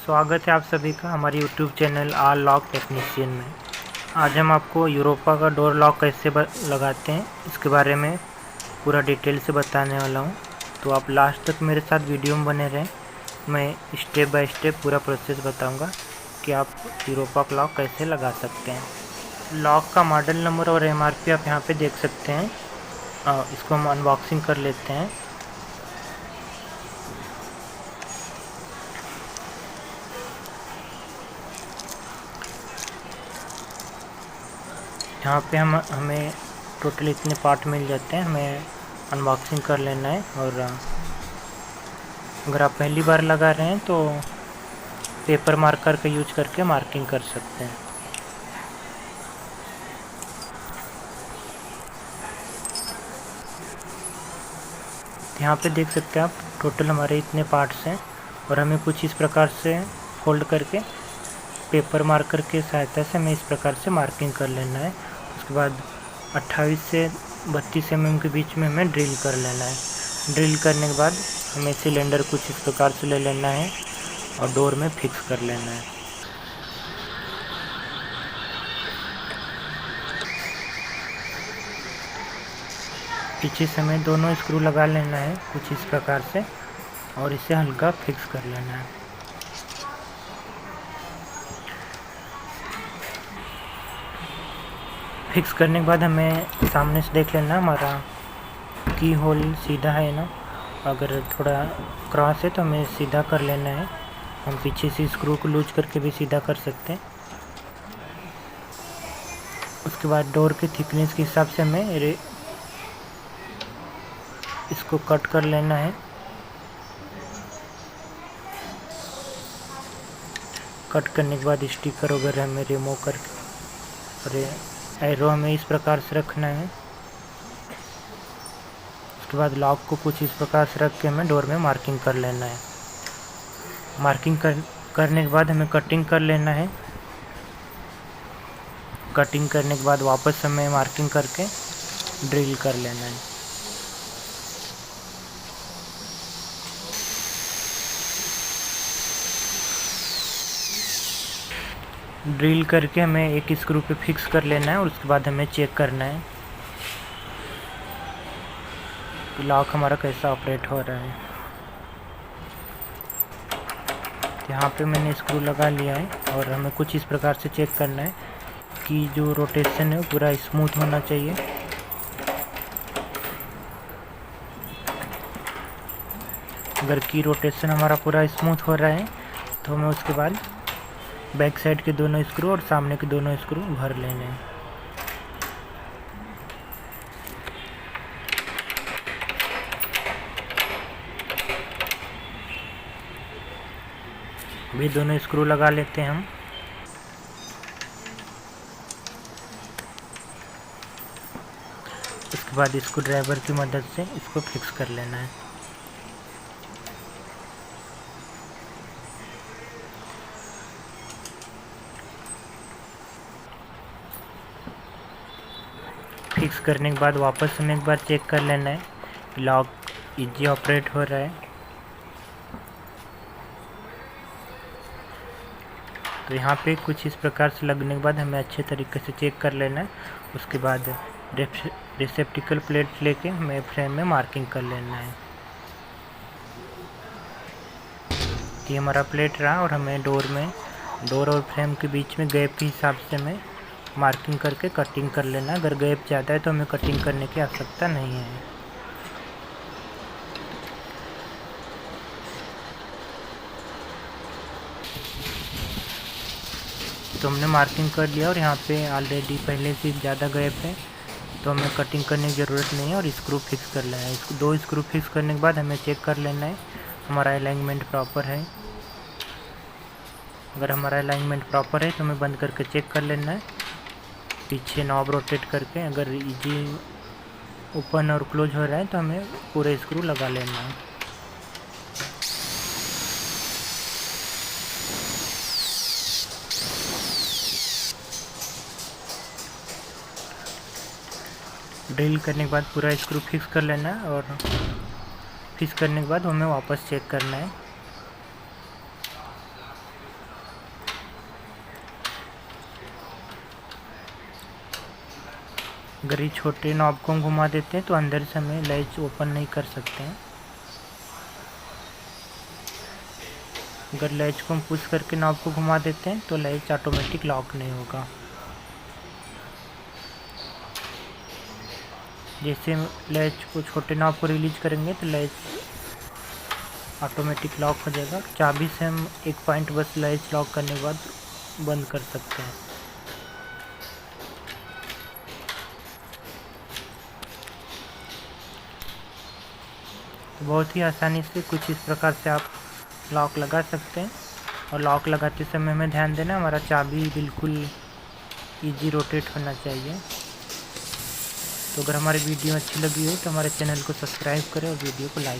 स्वागत है आप सभी का हमारे YouTube channel are lock technician में। आज हम आपको यूरोपा का डोर लॉक कैसे लगाते हैं इसके बारे में पूरा डिटेल से बताने वाला हूं। तो आप लास्ट तक मेरे साथ वीडियो में बने रहें। मैं स्टेप बाय स्टेप पूरा प्रोसेस बताऊंगा कि आप यूरोपा का लॉक कैसे लगा सकते हैं। लॉक का मॉडल नंबर और MRP आप यहाँ पर देख सकते हैं। इसको हम अनबॉक्सिंग कर लेते हैं। यहाँ पे हमें टोटल इतने पार्ट मिल जाते हैं, हमें अनबॉक्सिंग कर लेना है। और अगर आप पहली बार लगा रहे हैं तो पेपर मार्कर का यूज करके मार्किंग कर सकते हैं। यहाँ पे देख सकते हैं आप टोटल हमारे इतने पार्ट्स हैं और हमें कुछ इस प्रकार से फोल्ड करके पेपर मार्कर की सहायता से हमें इस प्रकार से मार्किंग कर लेना है। उसके बाद 28 से 32 mm के बीच में हमें ड्रिल कर लेना है। ड्रिल करने के बाद हमें सिलेंडर कुछ इस प्रकार से ले लेना है और डोर में फिक्स कर लेना है। पीछे से हमें दोनों स्क्रू लगा लेना है कुछ इस प्रकार से और इसे हल्का फिक्स कर लेना है। फिक्स करने के बाद हमें सामने से देख लेना हमारा की होल सीधा है ना। अगर थोड़ा क्रॉस है तो हमें सीधा कर लेना है। हम पीछे से स्क्रू को लूज करके भी सीधा कर सकते हैं। उसके बाद डोर के थिकनेस के हिसाब से हमें इसको कट कर लेना है। कट करने के बाद स्टिकर वगैरह हमें रिमूव करके और एरो हमें इस प्रकार से रखना है। उसके बाद लॉक को कुछ इस प्रकार से रख के हमें डोर में मार्किंग कर लेना है। मार्किंग करने के बाद हमें कटिंग कर लेना है। कटिंग करने के बाद वापस हमें मार्किंग करके ड्रिल कर लेना है। ड्रिल करके हमें एक स्क्रू पे फिक्स कर लेना है और उसके बाद हमें चेक करना है कि लॉक हमारा कैसा ऑपरेट हो रहा है। यहाँ पे मैंने स्क्रू लगा लिया है और हमें कुछ इस प्रकार से चेक करना है कि जो रोटेशन है वो पूरा स्मूथ होना चाहिए। अगर की रोटेशन हमारा पूरा स्मूथ हो रहा है तो हमें उसके बाद बैक साइड के दोनों स्क्रू और सामने के दोनों स्क्रू भर लेने हैं। भी दोनों स्क्रू लगा लेते हैं हम। उसके बाद स्क्रू ड्राइवर की मदद से इसको फिक्स कर लेना है। फिक्स करने के बाद वापस हमें एक बार चेक कर लेना है लॉक इजी ऑपरेट हो रहा है। तो यहाँ पे कुछ इस प्रकार से लगने के बाद हमें अच्छे तरीके से चेक कर लेना है। उसके बाद रिसेप्टिकल प्लेट लेके हमें फ्रेम में मार्किंग कर लेना है कि हमारा प्लेट रहा और हमें डोर और फ्रेम के बीच में गैप के हिसाब से हमें मार्किंग करके कटिंग कर लेना। अगर गैप ज़्यादा है तो हमें कटिंग करने की आवश्यकता नहीं है। तो हमने मार्किंग कर लिया और यहाँ पे ऑलरेडी पहले से ज़्यादा गैप है तो हमें कटिंग करने की ज़रूरत नहीं है और स्क्रू फिक्स कर लेना है। इसको 2 स्क्रू फिक्स करने के बाद हमें चेक कर लेना है हमारा अलाइनमेंट प्रॉपर है। अगर हमारा अलाइनमेंट प्रॉपर है तो हमें बंद करके चेक कर लेना है। पीछे नॉब रोटेट करके अगर इजी ओपन और क्लोज हो रहा है तो हमें पूरे स्क्रू लगा लेना है। ड्रिल करने के बाद पूरा स्क्रू फिक्स कर लेना है और फिक्स करने के बाद हमें वापस चेक करना है अगर ये छोटे नॉब को हम घुमा देते हैं तो अंदर से हमें लैच ओपन नहीं कर सकते हैं। अगर लैच को हम पुश करके नॉब को घुमा देते हैं तो लैच ऑटोमेटिक लॉक नहीं होगा। जैसे लैच को छोटे नॉब को रिलीज करेंगे तो लैच ऑटोमेटिक लॉक हो जाएगा। चाबी से हम एक पॉइंट बस लैच लॉक करने के बाद बंद कर सकते हैं। तो बहुत ही आसानी से कुछ इस प्रकार से आप लॉक लगा सकते हैं। और लॉक लगाते समय हमें ध्यान देना हमारा चाबी बिल्कुल इजी रोटेट होना चाहिए। तो अगर हमारी वीडियो अच्छी लगी हो तो हमारे चैनल को सब्सक्राइब करें और वीडियो को लाइक